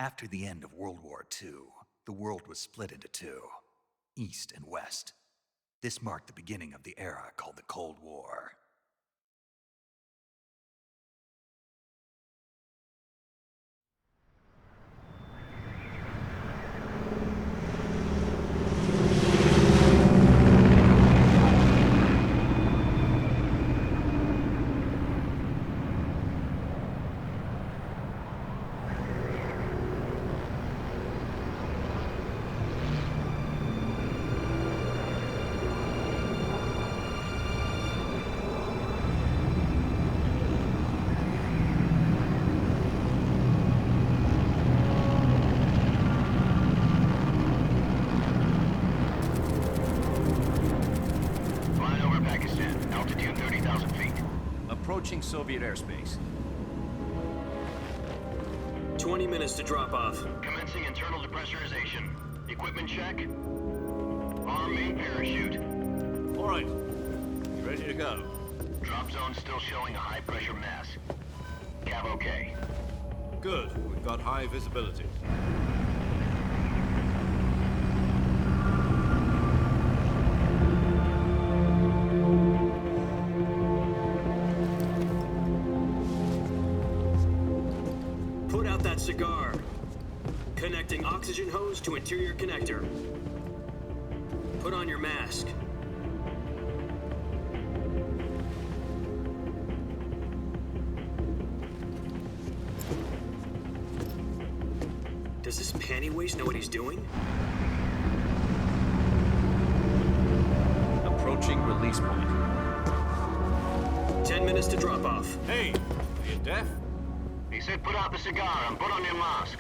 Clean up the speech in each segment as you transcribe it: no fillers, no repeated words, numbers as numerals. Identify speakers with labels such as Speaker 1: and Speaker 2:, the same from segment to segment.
Speaker 1: After the end of World War II, the world was split into two, East and West. This marked the beginning of the era called the Cold War.
Speaker 2: Approaching Soviet airspace.
Speaker 3: 20 minutes to drop off.
Speaker 4: Commencing internal depressurization. Equipment check. Arm main parachute.
Speaker 2: All right. You ready to go?
Speaker 4: Drop zone still showing a high pressure mass. Cav okay.
Speaker 2: Good. We've got high visibility.
Speaker 3: Put out that cigar. Connecting oxygen hose to interior connector. Put on your mask. Does this panty waste know what he's doing?
Speaker 2: Approaching release point.
Speaker 3: 10 minutes to drop off.
Speaker 2: Hey, are you deaf?
Speaker 4: He said put out the cigar and put on your mask.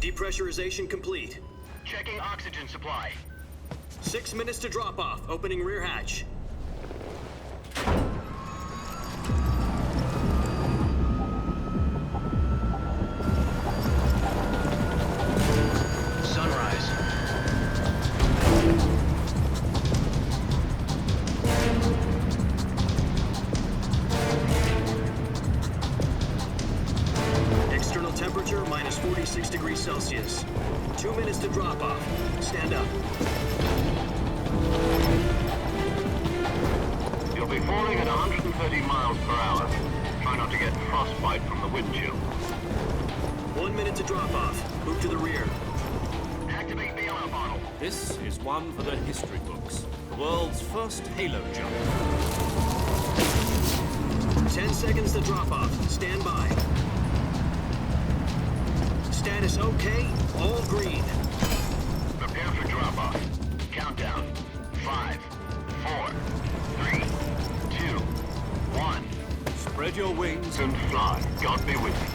Speaker 3: Depressurization complete.
Speaker 4: Checking oxygen supply.
Speaker 3: 6 minutes to drop off. Opening rear hatch.
Speaker 4: Sunrise.
Speaker 3: External temperature minus 46 degrees Celsius. 2 minutes to drop off. Stand up.
Speaker 4: You'll be falling at 130 miles per hour. Try not to get frostbite from the wind chill.
Speaker 3: 1 minute to drop off. Move to the rear.
Speaker 4: Activate the oil bottle.
Speaker 2: This is one for the history books. The world's first halo jump.
Speaker 3: 10 seconds to drop off. Stand by. Status okay. All green.
Speaker 4: Prepare for drop-off. Countdown. 5, 4, 3, 2, 1.
Speaker 2: Spread your wings
Speaker 4: And fly. God be with you.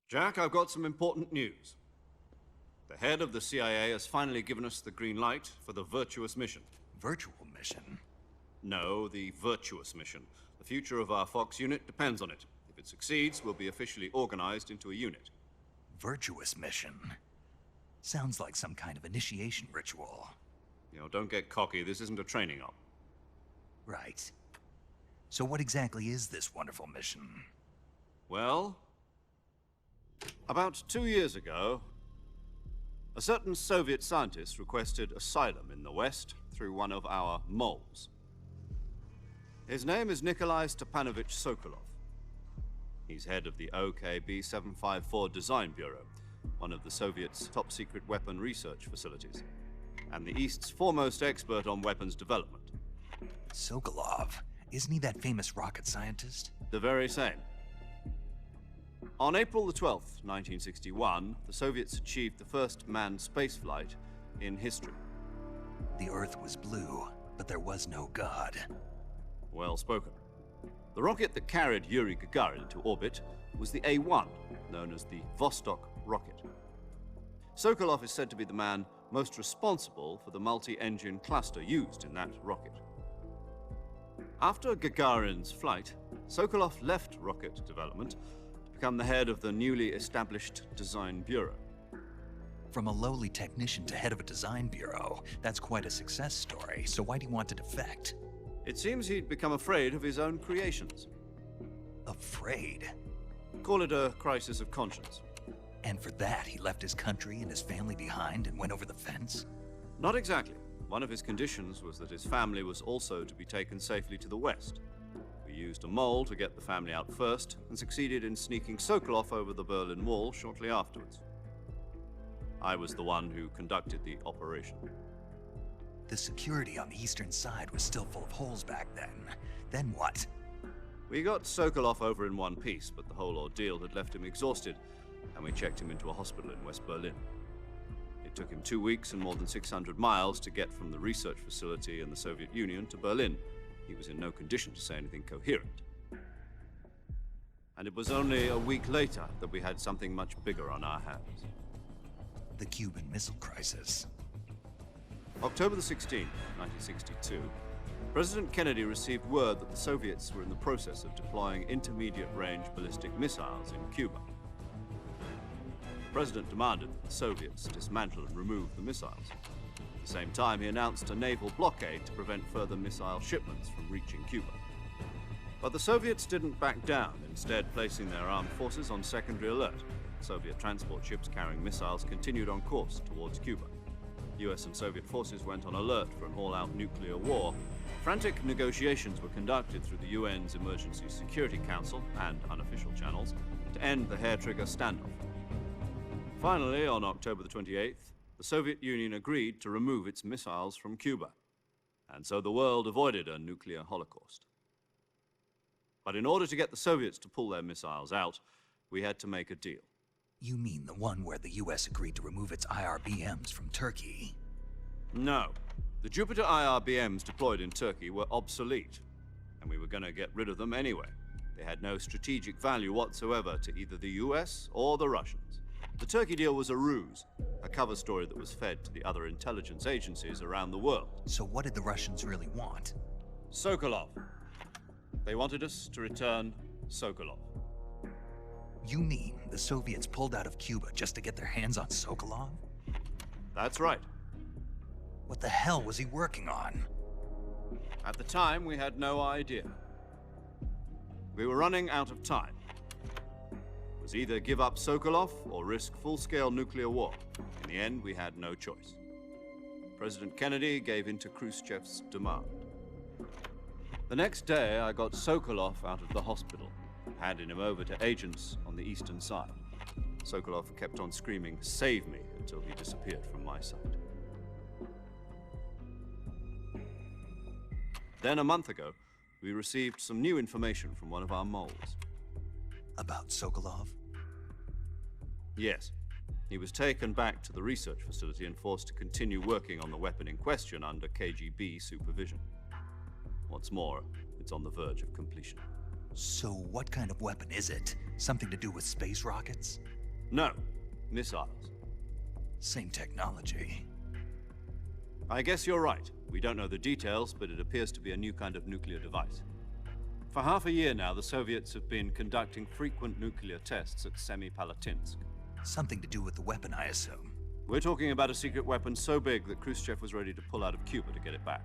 Speaker 2: Jack, I've got some important news. The head of the CIA has finally given us the green light for the Virtuous Mission.
Speaker 1: Virtual Mission?
Speaker 2: No, the Virtuous Mission. The future of our Fox unit depends on it. If it succeeds, we'll be officially organized into a unit.
Speaker 1: Virtuous Mission? Sounds like some kind of initiation ritual.
Speaker 2: You know, don't get cocky. This isn't a training op.
Speaker 1: Right. So what exactly is this wonderful mission?
Speaker 2: Well, about 2 years ago, A certain Soviet scientist requested asylum in the West through one of our moles. His name is Nikolai Sokolov. He's head of the OKB 754 Design Bureau, one of the Soviets' top-secret weapon research facilities, and the East's foremost expert on weapons development.
Speaker 1: Sokolov, isn't he that famous rocket scientist?
Speaker 2: The very same. On April the 12th, 1961, the Soviets achieved the first manned spaceflight in history.
Speaker 1: The Earth was blue, but there was no God.
Speaker 2: Well spoken. The rocket that carried Yuri Gagarin into orbit was the A-1, known as the Vostok rocket. Sokolov is said to be the man most responsible for the multi-engine cluster used in that rocket. After Gagarin's flight, Sokolov left rocket development to become the head of the newly established Design Bureau.
Speaker 1: From a lowly technician to head of a design bureau, that's quite a success story, so why do you want to defect?
Speaker 2: It seems he'd become afraid of his own creations.
Speaker 1: Afraid?
Speaker 2: Call it a crisis of conscience.
Speaker 1: And for that, he left his country and his family behind and went over the fence?
Speaker 2: Not exactly. One of his conditions was that his family was also to be taken safely to the West. We used a mole to get the family out first and succeeded in sneaking Sokolov over the Berlin Wall shortly afterwards. I was the one who conducted the operation.
Speaker 1: The security on the eastern side was still full of holes back then. Then what?
Speaker 2: We got Sokolov over in one piece, but the whole ordeal had left him exhausted, and we checked him into a hospital in West Berlin. It took him 2 weeks and more than 600 miles to get from the research facility in the Soviet Union to Berlin. He was in no condition to say anything coherent. And it was only a week later that we had something much bigger on our hands.
Speaker 1: The Cuban Missile Crisis.
Speaker 2: October the 16th, 1962, President Kennedy received word that the Soviets were in the process of deploying intermediate-range ballistic missiles in Cuba. The President demanded that the Soviets dismantle and remove the missiles. At the same time, he announced a naval blockade to prevent further missile shipments from reaching Cuba. But the Soviets didn't back down, instead placing their armed forces on secondary alert. Soviet transport ships carrying missiles continued on course towards Cuba. US and Soviet forces went on alert for an all-out nuclear war. Frantic negotiations were conducted through the UN's Emergency Security Council and unofficial channels to end the hair-trigger standoff. Finally, on October the 28th, the Soviet Union agreed to remove its missiles from Cuba, and so the world avoided a nuclear holocaust. But in order to get the Soviets to pull their missiles out, we had to make a deal.
Speaker 1: You mean the one where the US agreed to remove its IRBMs from Turkey?
Speaker 2: No. The Jupiter IRBMs deployed in Turkey were obsolete, and we were going to get rid of them anyway. They had no strategic value whatsoever to either the US or the Russians. The Turkey deal was a ruse, a cover story that was fed to the other intelligence agencies around the world.
Speaker 1: So what did the Russians really want?
Speaker 2: Sokolov. They wanted us to return Sokolov.
Speaker 1: You mean the Soviets pulled out of Cuba just to get their hands on Sokolov?
Speaker 2: That's right.
Speaker 1: What the hell was he working on?
Speaker 2: At the time, we had no idea. We were running out of time. It was either give up Sokolov or risk full-scale nuclear war. In the end, we had no choice. President Kennedy gave in to Khrushchev's demand. The next day, I got Sokolov out of the hospital, handing him over to agents on the eastern side. Sokolov kept on screaming, "Save me," until he disappeared from my sight. Then a month ago, we received some new information from one of our moles.
Speaker 1: About Sokolov?
Speaker 2: Yes. He was taken back to the research facility and forced to continue working on the weapon in question under KGB supervision. What's more, it's on the verge of completion.
Speaker 1: So what kind of weapon is it? Something to do with space rockets?
Speaker 2: No, missiles.
Speaker 1: Same technology.
Speaker 2: I guess you're right. We don't know the details, but it appears to be a new kind of nuclear device. For half a year now, the Soviets have been conducting frequent nuclear tests at Semipalatinsk.
Speaker 1: Something to do with the weapon, I assume.
Speaker 2: We're talking about a secret weapon so big that Khrushchev was ready to pull out of Cuba to get it back.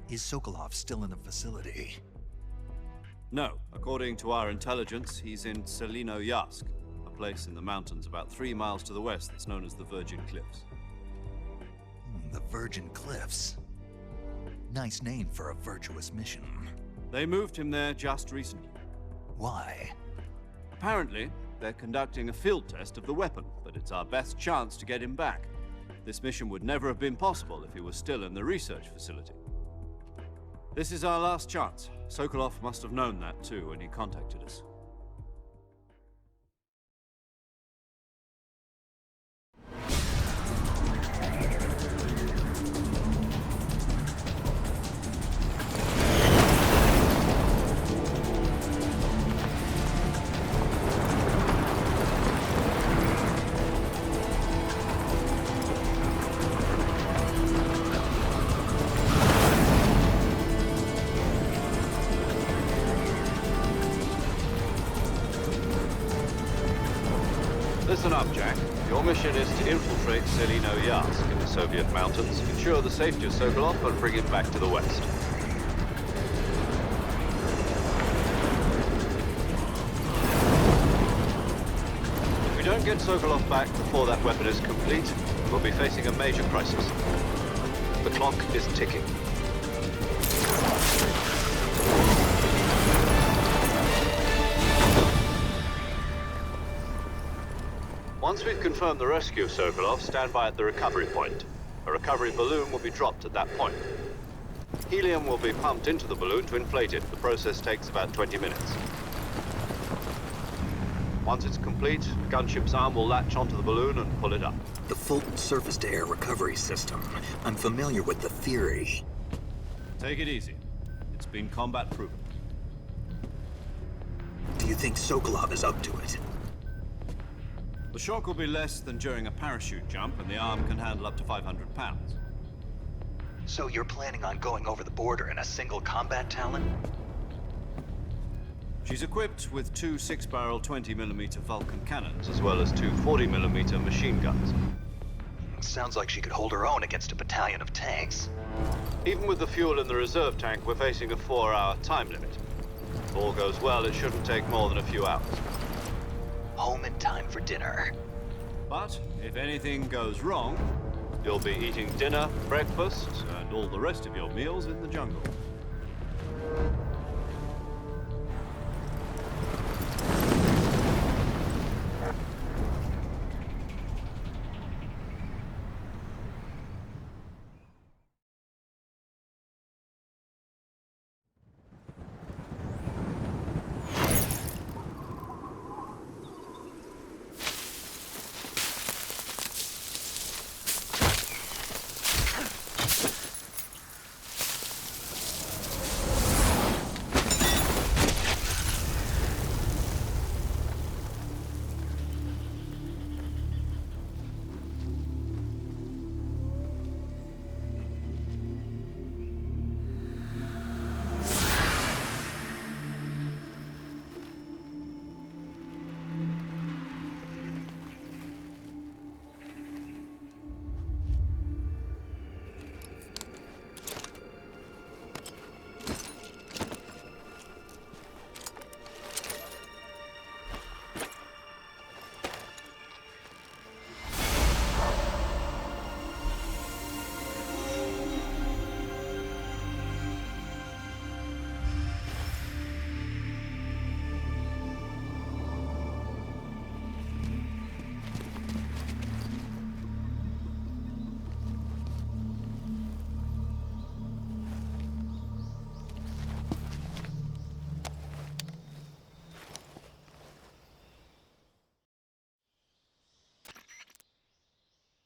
Speaker 1: Is Sokolov still in the facility?
Speaker 2: No. According to our intelligence, he's in Selinoyarsk, a place in the mountains about 3 miles to the west that's known as the Virgin Cliffs.
Speaker 1: The Virgin Cliffs. Nice name for a virtuous mission.
Speaker 2: They moved him there just recently.
Speaker 1: Why?
Speaker 2: Apparently, they're conducting a field test of the weapon, but it's our best chance to get him back. This mission would never have been possible if he was still in the research facility. This is our last chance. Sokolov must have known that too when he contacted us. Listen up, Jack. Your mission is to infiltrate Selino-Yarsk in the Soviet mountains, ensure the safety of Sokolov, and bring him back to the west. If we don't get Sokolov back before that weapon is complete, we'll be facing a major crisis. The clock is ticking. Once we've confirmed the rescue of Sokolov, stand by at the recovery point. A recovery balloon will be dropped at that point. Helium will be pumped into the balloon to inflate it. The process takes about 20 minutes. Once it's complete, the gunship's arm will latch onto the balloon and pull it up.
Speaker 3: The Fulton surface-to-air recovery system. I'm familiar with the theory.
Speaker 2: Take it easy. It's been combat-proven.
Speaker 3: Do you think Sokolov is up to it?
Speaker 2: The shock will be less than during a parachute jump, and the arm can handle up to 500 pounds.
Speaker 1: So you're planning on going over the border in a single combat Talon?
Speaker 2: She's equipped with 2 6-barrel 20mm Vulcan cannons, as well as 2 40mm machine guns.
Speaker 1: Sounds like she could hold her own against a battalion of tanks.
Speaker 2: Even with the fuel in the reserve tank, we're facing a 4-hour time limit. If all goes well, it shouldn't take more than a few hours.
Speaker 1: Home in time for dinner.
Speaker 2: But if anything goes wrong, you'll be eating dinner, breakfast, and all the rest of your meals in the jungle.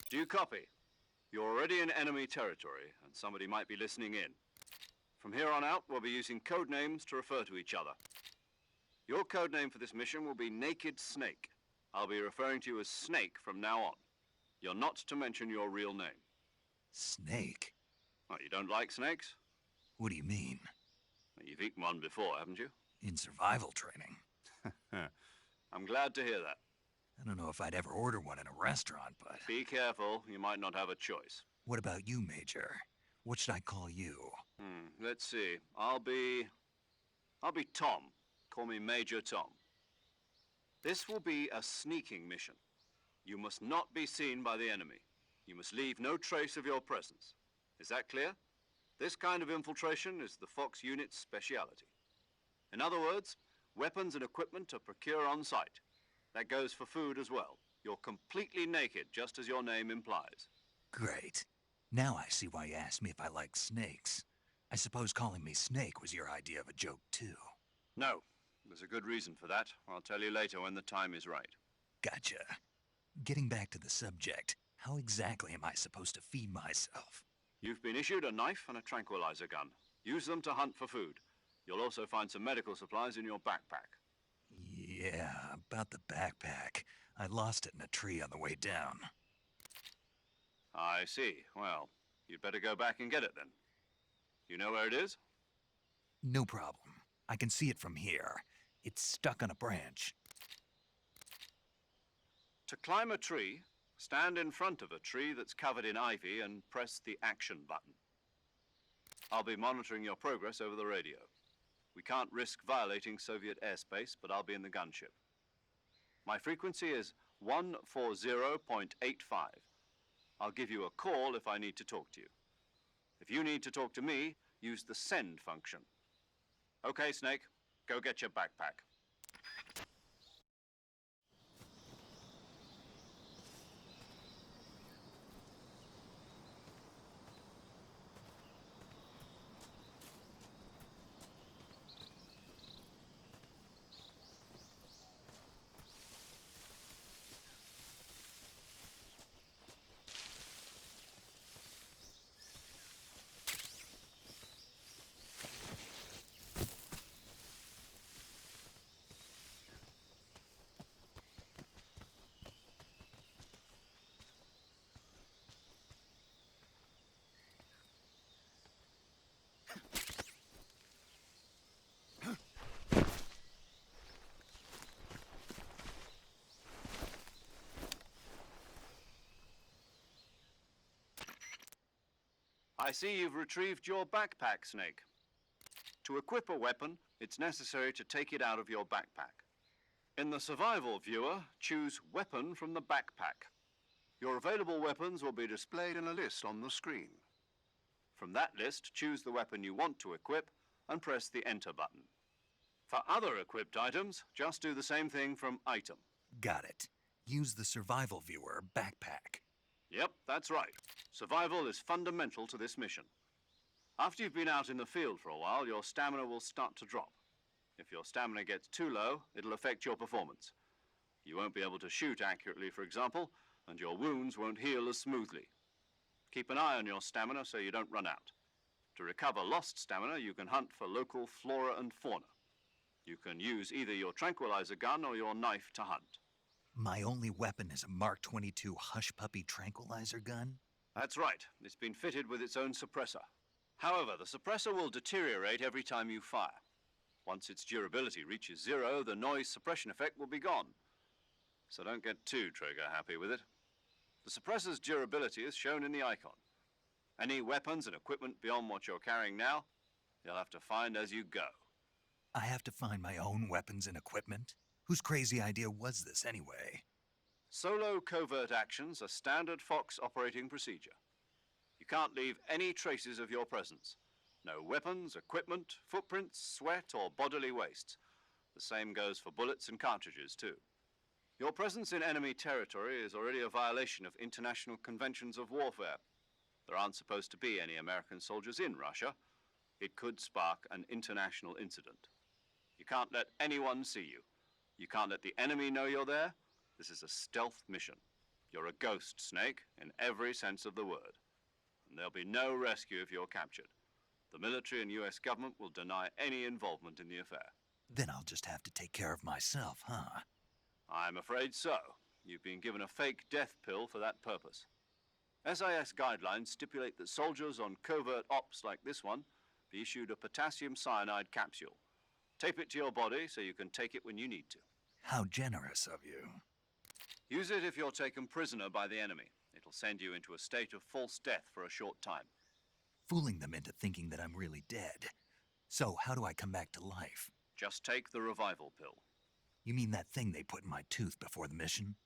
Speaker 2: Do you copy? You're already in enemy territory, and somebody might be listening in. From here on out, we'll be using code names to refer to each other. Your code name for this mission will be Naked Snake. I'll be referring to you as Snake from now on. You're not to mention your real name.
Speaker 1: Snake?
Speaker 2: Oh, you don't like snakes?
Speaker 1: What do you mean?
Speaker 2: Well, you've eaten one before, haven't you?
Speaker 1: In survival training.
Speaker 2: I'm glad to hear that.
Speaker 1: I don't know if I'd ever order one in a restaurant, but...
Speaker 2: Be careful, you might not have a choice.
Speaker 1: What about you, Major? What should I call you?
Speaker 2: Let's see. I'll be Tom. Call me Major Tom. This will be a sneaking mission. You must not be seen by the enemy. You must leave no trace of your presence. Is that clear? This kind of infiltration is the Fox unit's speciality. In other words, weapons and equipment are procured on site. That goes for food as well. You're completely naked, just as your name implies.
Speaker 1: Great. Now I see why you asked me if I like snakes. I suppose calling me Snake was your idea of a joke, too.
Speaker 2: No, there's a good reason for that. I'll tell you later when the time is right.
Speaker 1: Gotcha. Getting back to the subject, how exactly am I supposed to feed myself?
Speaker 2: You've been issued a knife and a tranquilizer gun. Use them to hunt for food. You'll also find some medical supplies in your backpack.
Speaker 1: Yeah, about the backpack. I lost it in a tree on the way down.
Speaker 2: I see. Well, you'd better go back and get it then. You know where it is?
Speaker 1: No problem. I can see it from here. It's stuck on a branch.
Speaker 2: To climb a tree, stand in front of a tree that's covered in ivy and press the action button. I'll be monitoring your progress over the radio. We can't risk violating Soviet airspace, but I'll be in the gunship. My frequency is 140.85. I'll give you a call if I need to talk to you. If you need to talk to me, use the send function. Okay, Snake, go get your backpack. I see you've retrieved your backpack, Snake. To equip a weapon, it's necessary to take it out of your backpack. In the survival viewer, choose Weapon from the backpack. Your available weapons will be displayed in a list on the screen. From that list, choose the weapon you want to equip and press the Enter button. For other equipped items, just do the same thing from Item.
Speaker 1: Got it. Use the survival viewer backpack.
Speaker 2: Yep, that's right. Survival is fundamental to this mission. After you've been out in the field for a while, your stamina will start to drop. If your stamina gets too low, it'll affect your performance. You won't be able to shoot accurately, for example, and your wounds won't heal as smoothly. Keep an eye on your stamina so you don't run out. To recover lost stamina, you can hunt for local flora and fauna. You can use either your tranquilizer gun or your knife to hunt.
Speaker 1: My only weapon is a Mark 22 Hush Puppy tranquilizer gun?
Speaker 2: That's right. It's been fitted with its own suppressor. However, the suppressor will deteriorate every time you fire. Once its durability reaches zero, the noise suppression effect will be gone. So don't get too trigger happy with it. The suppressor's durability is shown in the icon. Any weapons and equipment beyond what you're carrying now, you'll have to find as you go.
Speaker 1: I have to find my own weapons and equipment? Whose crazy idea was this anyway?
Speaker 2: Solo covert actions are standard Fox operating procedure. You can't leave any traces of your presence. No weapons, equipment, footprints, sweat, or bodily wastes. The same goes for bullets and cartridges, too. Your presence in enemy territory is already a violation of international conventions of warfare. There aren't supposed to be any American soldiers in Russia. It could spark an international incident. You can't let anyone see you. You can't let the enemy know you're there. This is a stealth mission. You're a ghost, Snake, in every sense of the word. And there'll be no rescue if you're captured. The military and US government will deny any involvement in the affair.
Speaker 1: Then I'll just have to take care of myself, huh?
Speaker 2: I'm afraid so. You've been given a fake death pill for that purpose. SIS guidelines stipulate that soldiers on covert ops like this one be issued a potassium cyanide capsule. Tape it to your body so you can take it when you need to.
Speaker 1: How generous of you.
Speaker 2: Use it if you're taken prisoner by the enemy. It'll send you into a state of false death for a short time.
Speaker 1: Fooling them into thinking that I'm really dead. So how do I come back to life?
Speaker 2: Just take the revival pill.
Speaker 1: You mean that thing they put in my tooth before the mission?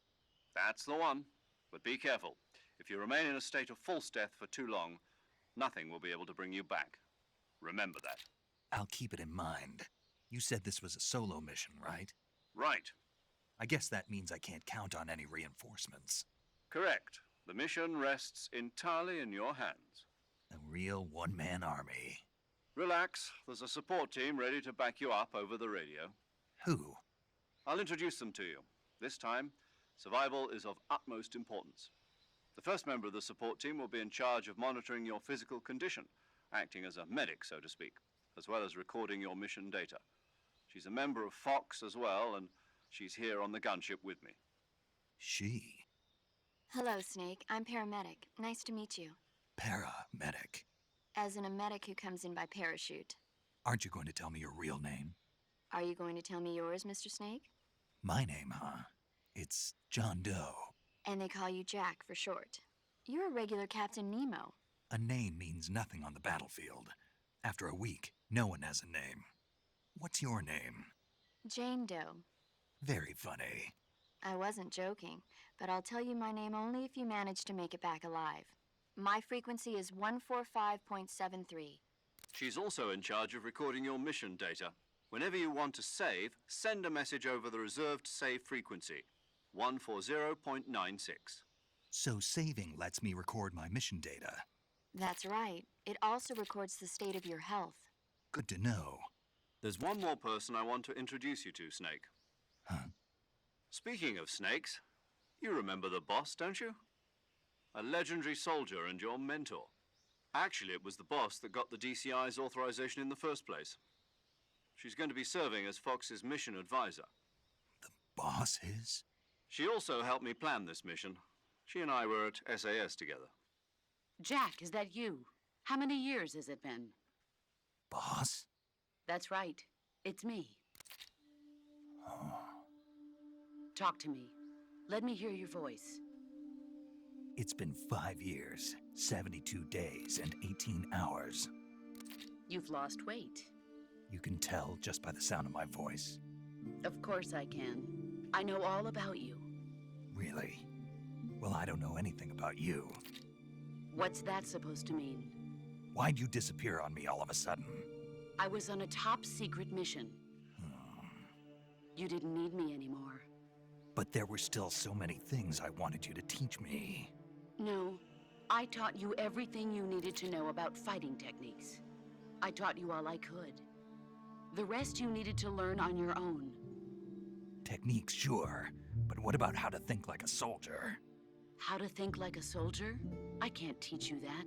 Speaker 2: That's the one. But be careful. If you remain in a state of false death for too long, nothing will be able to bring you back. Remember that.
Speaker 1: I'll keep it in mind. You said this was a solo mission, right?
Speaker 2: Right.
Speaker 1: I guess that means I can't count on any reinforcements.
Speaker 2: Correct. The mission rests entirely in your hands.
Speaker 1: A real one-man army.
Speaker 2: Relax. There's a support team ready to back you up over the radio.
Speaker 1: Who?
Speaker 2: I'll introduce them to you. This time, survival is of utmost importance. The first member of the support team will be in charge of monitoring your physical condition, acting as a medic, so to speak, as well as recording your mission data. She's a member of Fox as well, and she's here on the gunship with me.
Speaker 1: She?
Speaker 5: Hello, Snake. I'm paramedic. Nice to meet you.
Speaker 1: Paramedic.
Speaker 5: As in a medic who comes in by parachute.
Speaker 1: Aren't you going to tell me your real name?
Speaker 5: Are you going to tell me yours, Mr. Snake?
Speaker 1: My name, huh? It's John Doe.
Speaker 5: And they call you Jack for short. You're a regular Captain Nemo.
Speaker 1: A name means nothing on the battlefield. After a week, no one has a name. What's your name?
Speaker 5: Jane Doe.
Speaker 1: Very funny.
Speaker 5: I wasn't joking, but I'll tell you my name only if you manage to make it back alive. My frequency is 145.73.
Speaker 2: She's also in charge of recording your mission data. Whenever you want to save, send a message over the reserved save frequency, 140.96.
Speaker 1: So saving lets me record my mission data.
Speaker 5: That's right. It also records the state of your health.
Speaker 1: Good to know.
Speaker 2: There's one more person I want to introduce you to, Snake.
Speaker 1: Huh?
Speaker 2: Speaking of snakes, you remember the boss, don't you? A legendary soldier and your mentor. Actually, it was the boss that got the DCI's authorization in the first place. She's going to be serving as Fox's mission advisor.
Speaker 1: The boss is?
Speaker 2: She also helped me plan this mission. She and I were at SAS together.
Speaker 6: Jack, is that you? How many years has it been?
Speaker 1: Boss?
Speaker 6: That's right. It's me.
Speaker 1: Oh.
Speaker 6: Talk to me. Let me hear your voice.
Speaker 1: It's been 5 years, 72 days, and 18 hours.
Speaker 6: You've lost weight.
Speaker 1: You can tell just by the sound of my voice.
Speaker 6: Of course I can. I know all about you.
Speaker 1: Really? Well, I don't know anything about you.
Speaker 6: What's that supposed to mean?
Speaker 1: Why'd you disappear on me all of a sudden?
Speaker 6: I was on a top-secret mission. You didn't need me anymore.
Speaker 1: But there were still so many things I wanted you to teach me.
Speaker 6: No, I taught you everything you needed to know about fighting techniques. I taught you all I could. The rest you needed to learn on your own.
Speaker 1: Techniques, sure. But what about how to think like a soldier?
Speaker 6: How to think like a soldier? I can't teach you that.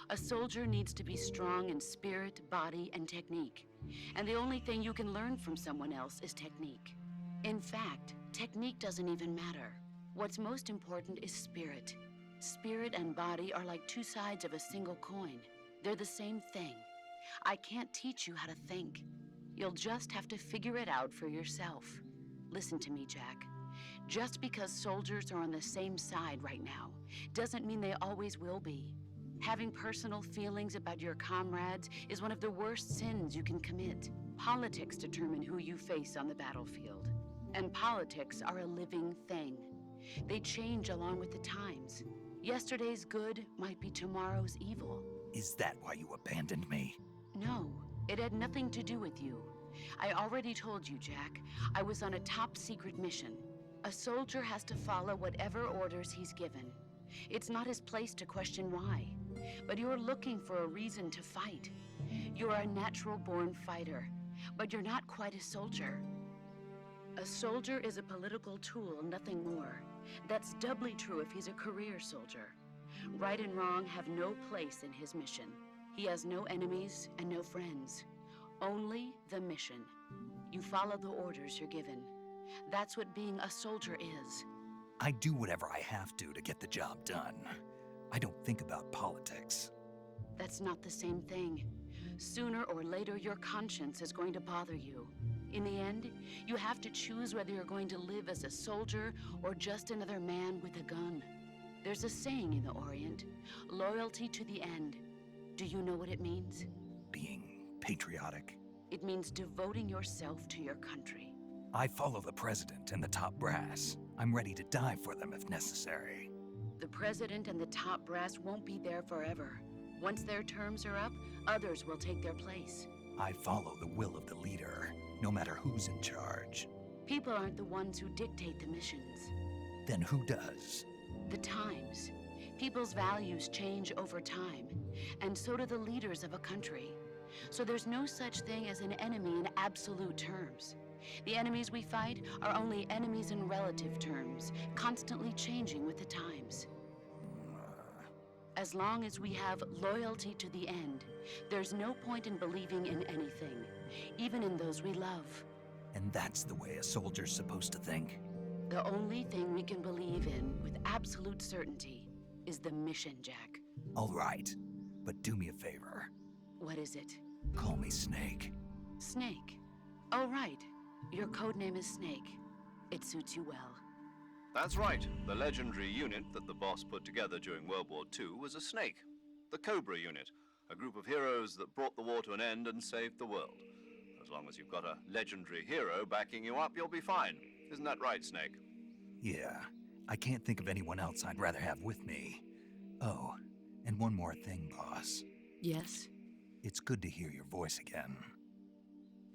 Speaker 6: A soldier needs to be strong in spirit, body, and technique. And the only thing you can learn from someone else is technique. In fact, technique doesn't even matter. What's most important is spirit. Spirit and body are like two sides of a single coin. They're the same thing. I can't teach you how to think. You'll just have to figure it out for yourself. Listen to me, Jack. Just because soldiers are on the same side right now doesn't mean they always will be. Having personal feelings about your comrades is one of the worst sins you can commit. Politics determine who you face on the battlefield. And politics are a living thing. They change along with the times. Yesterday's good might be tomorrow's evil.
Speaker 1: Is that why you abandoned me?
Speaker 6: No, it had nothing to do with you. I already told you, Jack. I was on a top-secret mission. A soldier has to follow whatever orders he's given. It's not his place to question why. But you're looking for a reason to fight. You're a natural-born fighter, but you're not quite a soldier. A soldier is a political tool, nothing more. That's doubly true if he's a career soldier. Right and wrong have no place in his mission. He has no enemies and no friends. Only the mission. You follow the orders you're given. That's what being a soldier is.
Speaker 1: I do whatever I have to get the job done. I don't think about politics.
Speaker 6: That's not the same thing. Sooner or later, your conscience is going to bother you. In the end, you have to choose whether you're going to live as a soldier or just another man with a gun. There's a saying in the Orient, loyalty to the end. Do you know what it means?
Speaker 1: Being patriotic.
Speaker 6: It means devoting yourself to your country.
Speaker 1: I follow the president and the top brass. I'm ready to die for them if necessary.
Speaker 6: The president and the top brass won't be there forever. Once their terms are up, others will take their place.
Speaker 1: I follow the will of the leader, no matter who's in charge.
Speaker 6: People aren't the ones who dictate the missions.
Speaker 1: Then who does?
Speaker 6: The times. People's values change over time, and so do the leaders of a country. So there's no such thing as an enemy in absolute terms. The enemies we fight are only enemies in relative terms, constantly changing with the times. As long as we have loyalty to the end, there's no point in believing in anything, even in those we love.
Speaker 1: And that's the way a soldier's supposed to think?
Speaker 6: The only thing we can believe in with absolute certainty is the mission, Jack.
Speaker 1: All right, but do me a favor.
Speaker 6: What is it?
Speaker 1: Call me Snake.
Speaker 6: Snake. Oh, right. Your codename is Snake. It suits you well.
Speaker 2: That's right. The legendary unit that the boss put together during World War II was a snake. The Cobra unit, a group of heroes that brought the war to an end and saved the world. As long as you've got a legendary hero backing you up, you'll be fine. Isn't that right, Snake?
Speaker 1: Yeah, I can't think of anyone else I'd rather have with me. Oh, and one more thing, boss.
Speaker 6: Yes?
Speaker 1: It's good to hear your voice again.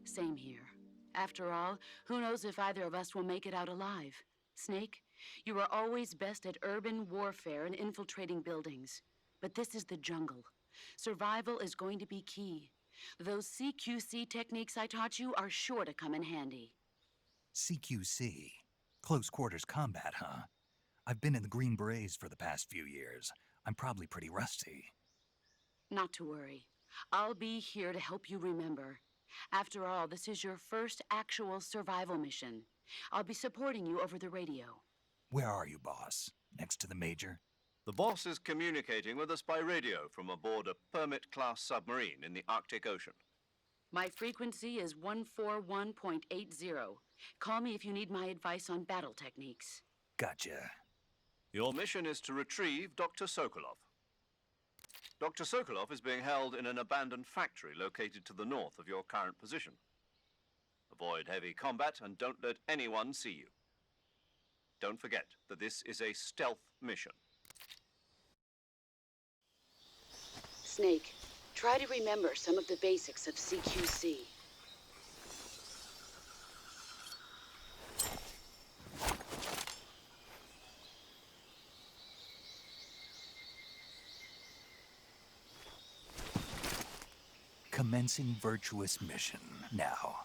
Speaker 6: Same here. After all, who knows if either of us will make it out alive? Snake, you are always best at urban warfare and infiltrating buildings. But this is the jungle. Survival is going to be key. Those CQC techniques I taught you are sure to come in handy.
Speaker 1: CQC? Close quarters combat, huh? I've been in the Green Berets for the past few years. I'm probably pretty rusty.
Speaker 6: Not to worry. I'll be here to help you remember. After all, this is your first actual survival mission. I'll be supporting you over the radio.
Speaker 1: Where are you, boss? Next to the Major?
Speaker 2: The boss is communicating with us by radio from aboard a Permit-class submarine in the Arctic Ocean.
Speaker 6: My frequency is 141.80. Call me if you need my advice on battle techniques.
Speaker 1: Gotcha.
Speaker 2: Your mission is to retrieve Dr. Sokolov. Dr. Sokolov is being held in an abandoned factory located to the north of your current position. Avoid heavy combat and don't let anyone see you. Don't forget that this is a stealth mission.
Speaker 6: Snake, try to remember some of the basics of CQC.
Speaker 1: Commencing Virtuous Mission now.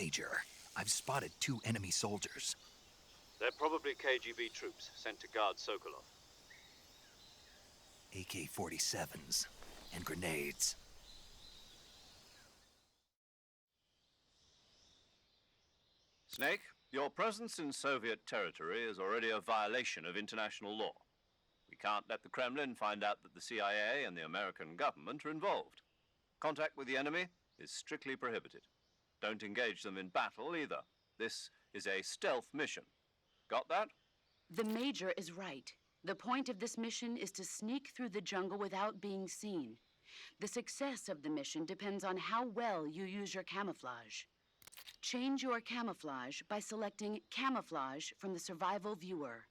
Speaker 1: Major. I've spotted 2 enemy soldiers.
Speaker 2: They're probably KGB troops sent to guard Sokolov.
Speaker 1: AK-47s and grenades.
Speaker 2: Snake, your presence in Soviet territory is already a violation of international law. We can't let the Kremlin find out that the CIA and the American government are involved. Contact with the enemy is strictly prohibited. Don't engage them in battle either. This is a stealth mission. Got that?
Speaker 6: The Major is right. The point of this mission is to sneak through the jungle without being seen. The success of the mission depends on how well you use your camouflage. Change your camouflage by selecting Camouflage from the Survival Viewer.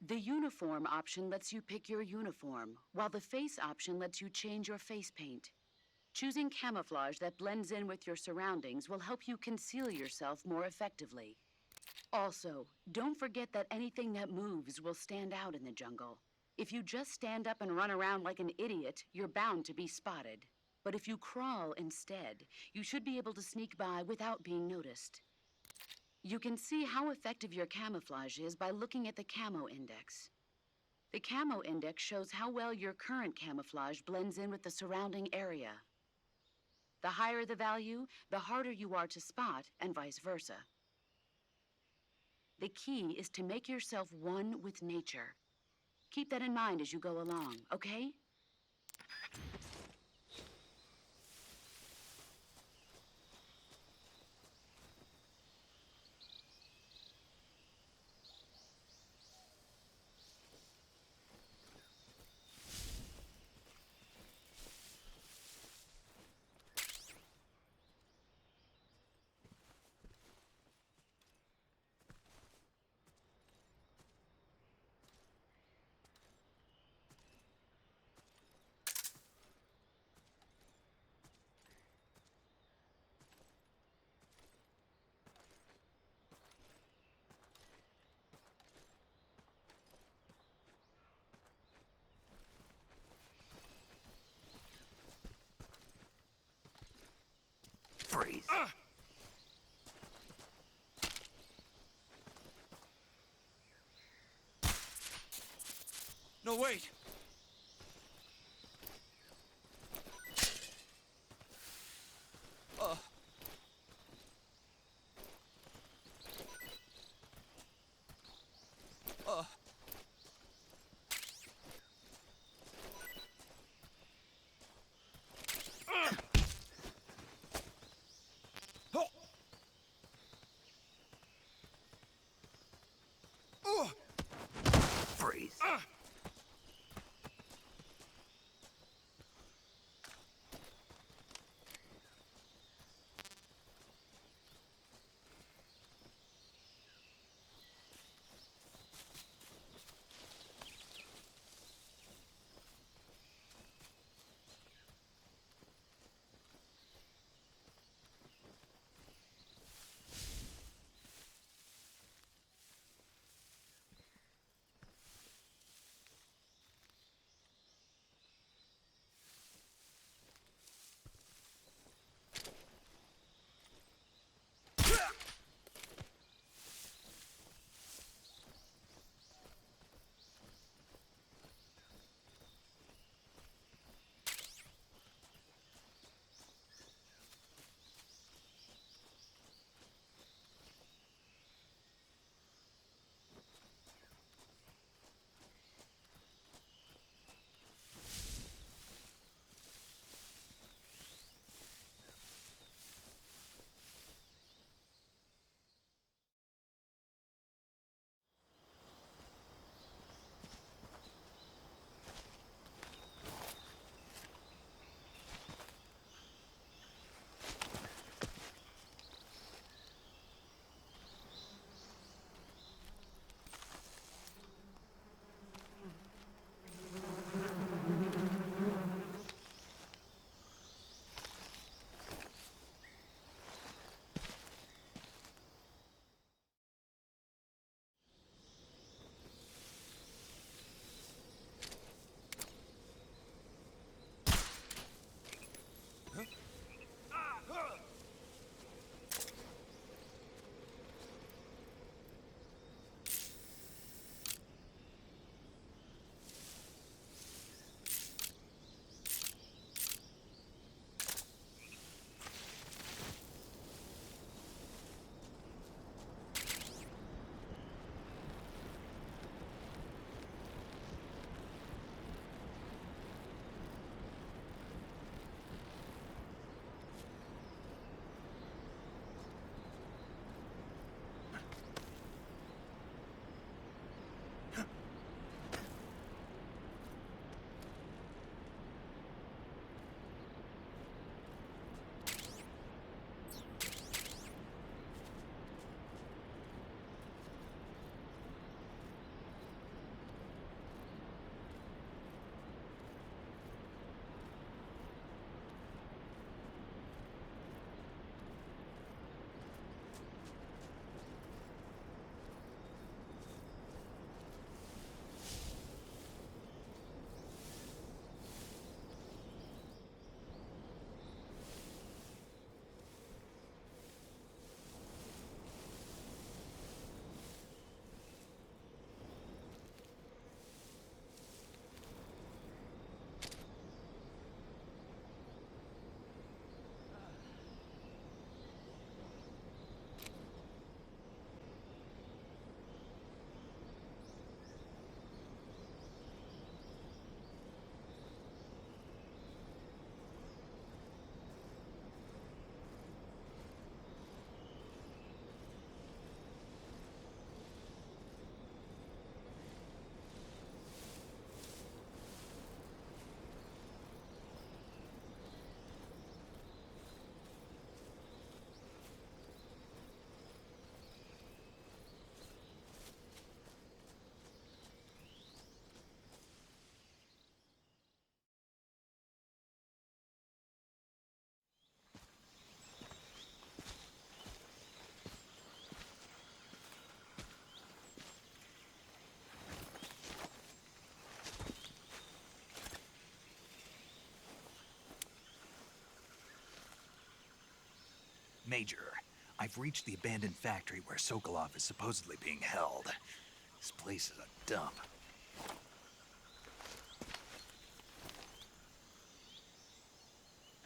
Speaker 6: The Uniform option lets you pick your uniform, while the Face option lets you change your face paint. Choosing camouflage that blends in with your surroundings will help you conceal yourself more effectively. Also, don't forget that anything that moves will stand out in the jungle. If you just stand up and run around like an idiot, you're bound to be spotted. But if you crawl instead, you should be able to sneak by without being noticed. You can see how effective your camouflage is by looking at the Camo Index. The Camo Index shows how well your current camouflage blends in with the surrounding area. The higher the value, the harder you are to spot, and vice versa. The key is to make yourself one with nature. Keep that in mind as you go along, okay?
Speaker 1: Freeze.
Speaker 7: No, wait!
Speaker 1: Freeze. Major, I've reached the abandoned factory where Sokolov is supposedly being held. This place is a dump.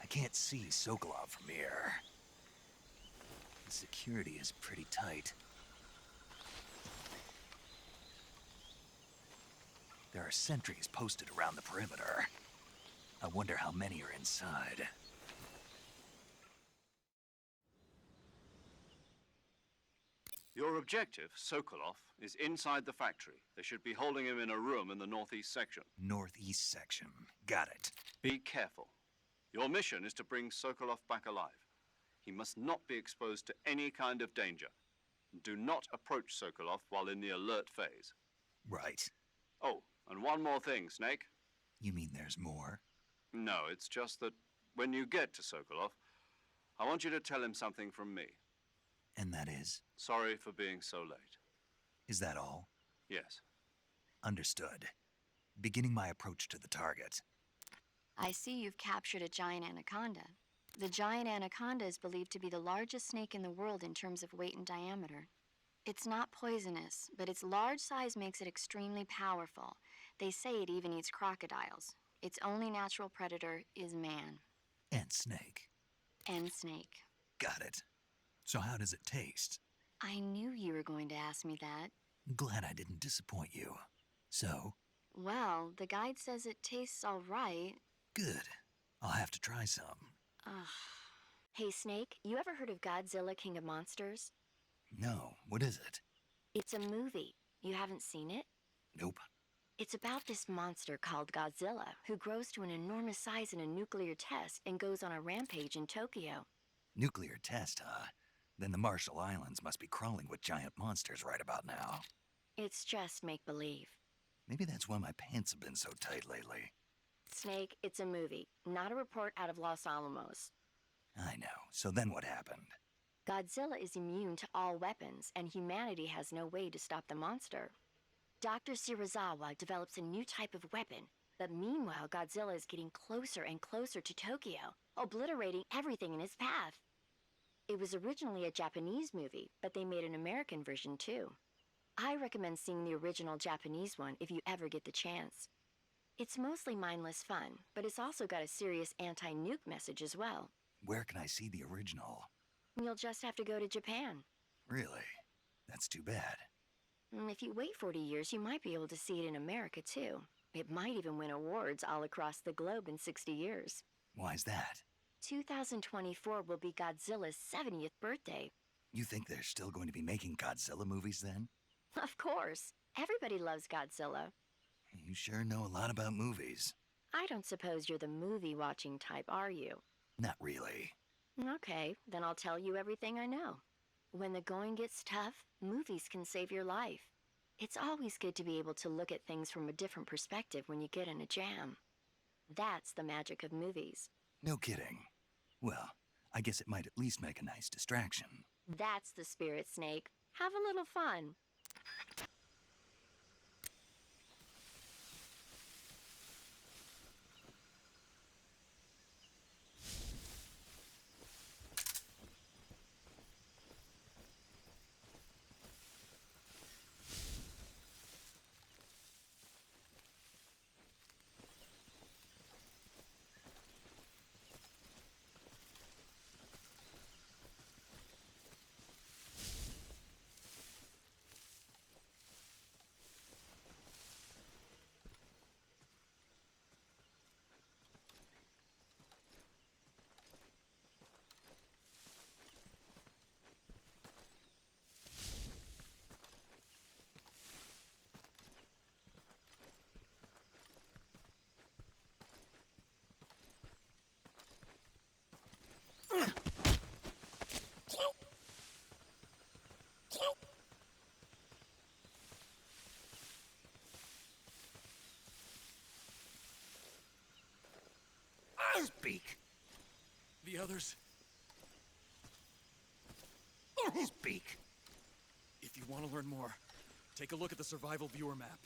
Speaker 1: I can't see Sokolov from here. The security is pretty tight. There are sentries posted around the perimeter. I wonder how many are inside.
Speaker 2: Your objective, Sokolov, is inside the factory. They should be holding him in a room in the northeast section.
Speaker 1: Northeast section. Got it.
Speaker 2: Be careful. Your mission is to bring Sokolov back alive. He must not be exposed to any kind of danger. Do not approach Sokolov while in the alert phase.
Speaker 1: Right.
Speaker 2: Oh, and one more thing, Snake.
Speaker 1: You mean there's more?
Speaker 2: No, it's just that when you get to Sokolov, I want you to tell him something from me.
Speaker 1: And that is?
Speaker 2: Sorry for being so late.
Speaker 1: Is that all?
Speaker 2: Yes.
Speaker 1: Understood. Beginning my approach to the target.
Speaker 5: I see you've captured a giant anaconda. The giant anaconda is believed to be the largest snake in the world in terms of weight and diameter. It's not poisonous, but its large size makes it extremely powerful. They say it even eats crocodiles. Its only natural predator is man.
Speaker 1: And snake.
Speaker 5: And snake.
Speaker 1: Got it. So how does it taste?
Speaker 5: I knew you were going to ask me that.
Speaker 1: Glad I didn't disappoint you. So?
Speaker 5: Well, the guide says it tastes all right.
Speaker 1: Good. I'll have to try some.
Speaker 5: Ugh. Hey, Snake, you ever heard of Godzilla, King of Monsters?
Speaker 1: No, what is it?
Speaker 5: It's a movie. You haven't seen it?
Speaker 1: Nope.
Speaker 5: It's about this monster called Godzilla, who grows to an enormous size in a nuclear test and goes on a rampage in Tokyo.
Speaker 1: Nuclear test, huh? Then the Marshall Islands must be crawling with giant monsters right about now.
Speaker 5: It's just make-believe.
Speaker 1: Maybe that's why my pants have been so tight lately.
Speaker 5: Snake, it's a movie, not a report out of Los Alamos.
Speaker 1: I know. So then what happened?
Speaker 5: Godzilla is immune to all weapons, and humanity has no way to stop the monster. Dr. Shirazawa develops a new type of weapon, but meanwhile Godzilla is getting closer and closer to Tokyo, obliterating everything in his path. It was originally a Japanese movie, but they made an American version too. I recommend seeing the original Japanese one if you ever get the chance. It's mostly mindless fun, but it's also got a serious anti-nuke message as well.
Speaker 1: Where can I see the original?
Speaker 5: You'll just have to go to Japan.
Speaker 1: Really? That's too bad.
Speaker 5: If you wait 40 years, you might be able to see it in America too. It might even win awards all across the globe in 60 years.
Speaker 1: Why's that?
Speaker 5: 2024 will be Godzilla's 70th birthday.
Speaker 1: You think they're still going to be making Godzilla movies then?
Speaker 5: Of course. Everybody loves Godzilla.
Speaker 1: You sure know a lot about movies.
Speaker 5: I don't suppose you're the movie-watching type, are you?
Speaker 1: Not really.
Speaker 5: Okay, then I'll tell you everything I know. When the going gets tough, movies can save your life. It's always good to be able to look at things from a different perspective when you get in a jam. That's the magic of movies.
Speaker 1: No kidding. Well, I guess it might at least make a nice distraction.
Speaker 5: That's the spirit, Snake. Have a little fun.
Speaker 1: Speak.
Speaker 7: The others,
Speaker 1: Speak.
Speaker 7: if you want to learn more, take a look at the survival viewer map.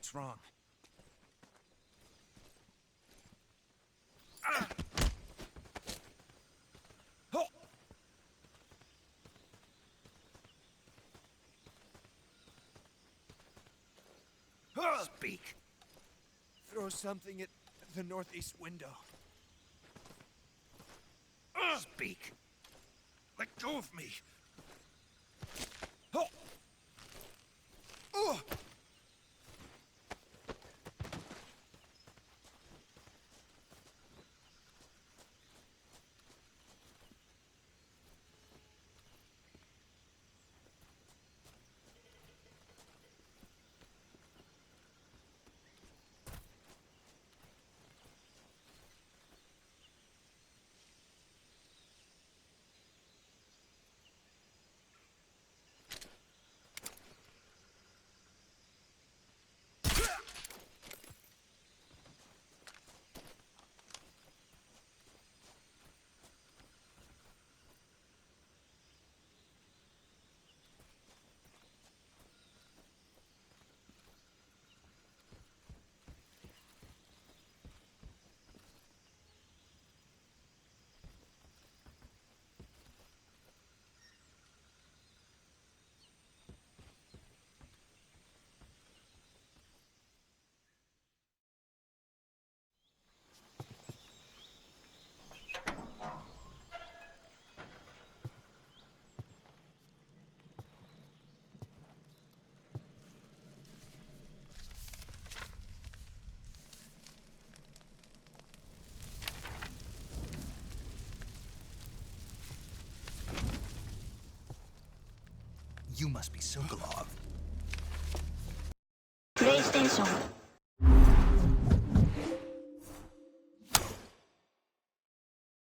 Speaker 7: What's wrong?
Speaker 1: Speak.
Speaker 7: Throw something at the northeast window.
Speaker 1: Speak. Let go of me. You must be Sokolov.
Speaker 8: PlayStation